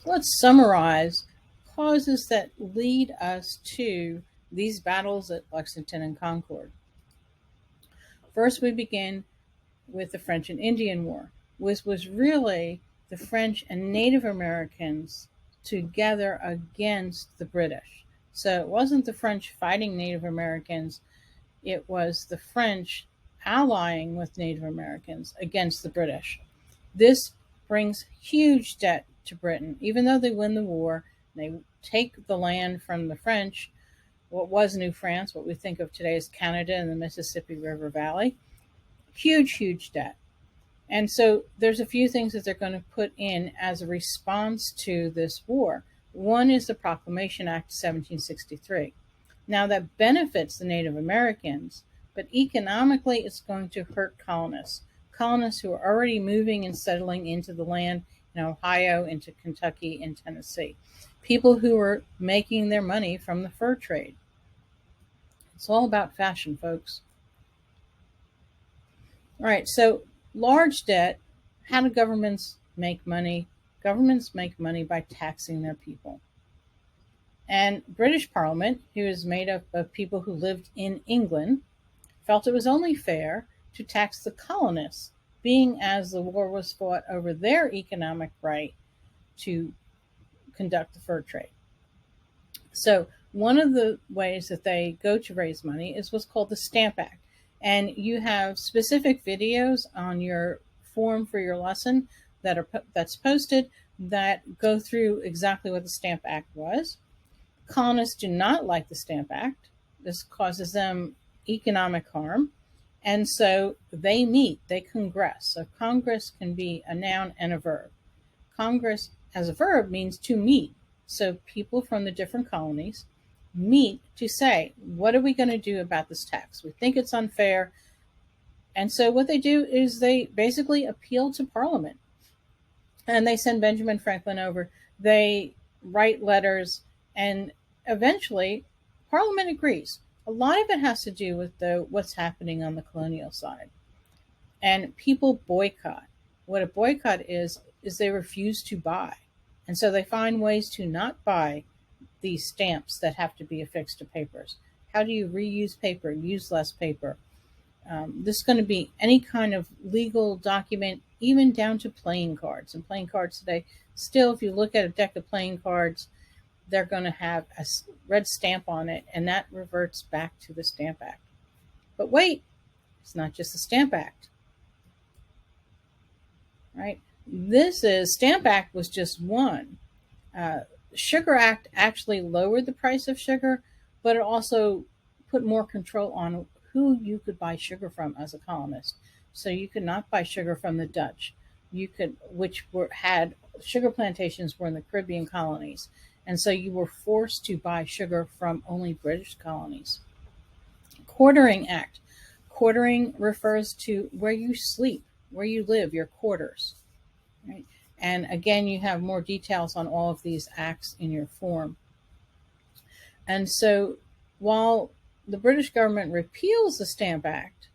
Let's summarize causes that lead us to these battles at Lexington and Concord. First, we begin with the French and Indian War, which was really the French and Native Americans together against the British. So it wasn't the French fighting Native Americans, it was the French allying with Native Americans against the British. This brings huge debt to Britain. Even though they win the war, they take the land from the French, what was New France, what we think of today as Canada and the Mississippi River Valley. Huge, huge debt. And so there's a few things that they're going to put in as a response to this war. One is the Proclamation Act of 1763. Now, that benefits the Native Americans, but economically it's going to hurt colonists. Colonists who are already moving and settling into the land in Ohio, into Kentucky, and Tennessee. People who are making their money from the fur trade. It's all about fashion, folks. All right, so large debt. How do governments make money? Governments make money by taxing their people. And British Parliament, who is made up of people who lived in England, felt it was only fair to tax the colonists, being as the war was fought over their economic right to conduct the fur trade. So one of the ways that they go to raise money is what's called the Stamp Act. And you have specific videos on your form for your lesson that's posted that go through exactly what the Stamp Act was. Colonists do not like the Stamp Act. This causes them economic harm. And so they meet, they congress. So Congress can be a noun and a verb. Congress as a verb means to meet. So people from the different colonies meet to say, what are we going to do about this tax? We think it's unfair. And so what they do is they basically appeal to Parliament. And they send Benjamin Franklin over. They write letters, and eventually Parliament agrees. A lot of it has to do with what's happening on the colonial side. And people boycott. What a boycott is they refuse to buy. And so they find ways to not buy these stamps that have to be affixed to papers. How do you reuse paper, use less paper? This is going to be any kind of legal document, even down to playing cards. And playing cards today, still, if you look at a deck of playing cards, they're going to have a red stamp on it, and that reverts back to the Stamp Act. But wait, it's not just the Stamp Act, right? Stamp Act was just one. Sugar Act actually lowered the price of sugar, but it also put more control on who you could buy sugar from as a colonist. So you could not buy sugar from the Dutch, had sugar plantations were in the Caribbean colonies, and so you were forced to buy sugar from only British colonies. Quartering Act. Quartering refers to where you sleep, where you live, your quarters. Right? And again, you have more details on all of these acts in your form. And so while the British government repeals the Stamp Act,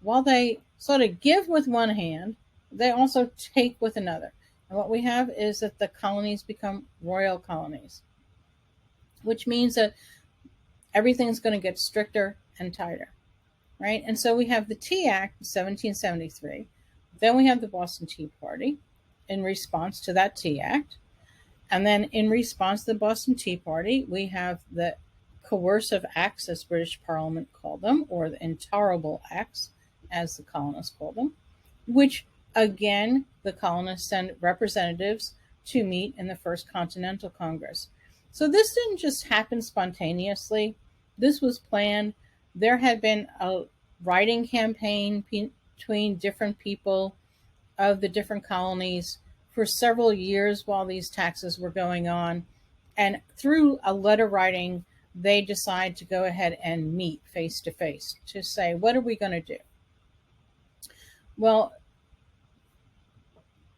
while they sort of give with one hand, they also take with another. And what we have is that the colonies become royal colonies, which means that everything's going to get stricter and tighter, right? And so we have the Tea Act of 1773. Then we have the Boston Tea Party in response to that Tea Act. And then in response to the Boston Tea Party, we have the Coercive Acts, as British Parliament called them, or the Intolerable Acts, as the colonists called them, which again, the colonists send representatives to meet in the First Continental Congress. So this didn't just happen spontaneously. This was planned. There had been a writing campaign between different people of the different colonies for several years while these taxes were going on. And through a letter writing, they decide to go ahead and meet face to face to say, what are we going to do? Well,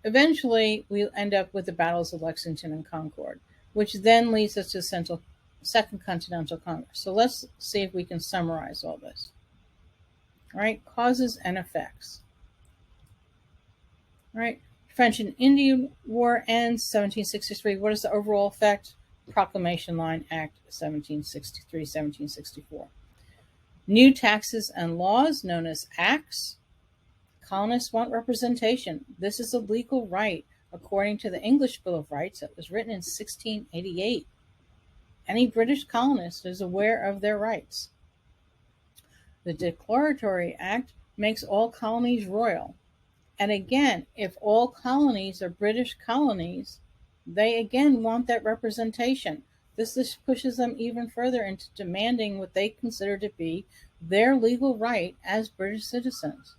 eventually we end up with the battles of Lexington and Concord, which then leads us to the Second Continental Congress. So let's see if we can summarize all this. All right, causes and effects. All right, French and Indian War ends 1763. What is the overall effect? Proclamation Line Act 1763-1764. New taxes and laws known as acts. Colonists want representation. This is a legal right according to the English Bill of Rights that was written in 1688. Any British colonist is aware of their rights. The Declaratory Act makes all colonies royal. And again, if all colonies are British colonies, they again want that representation. This pushes them even further into demanding what they consider to be their legal right as British citizens.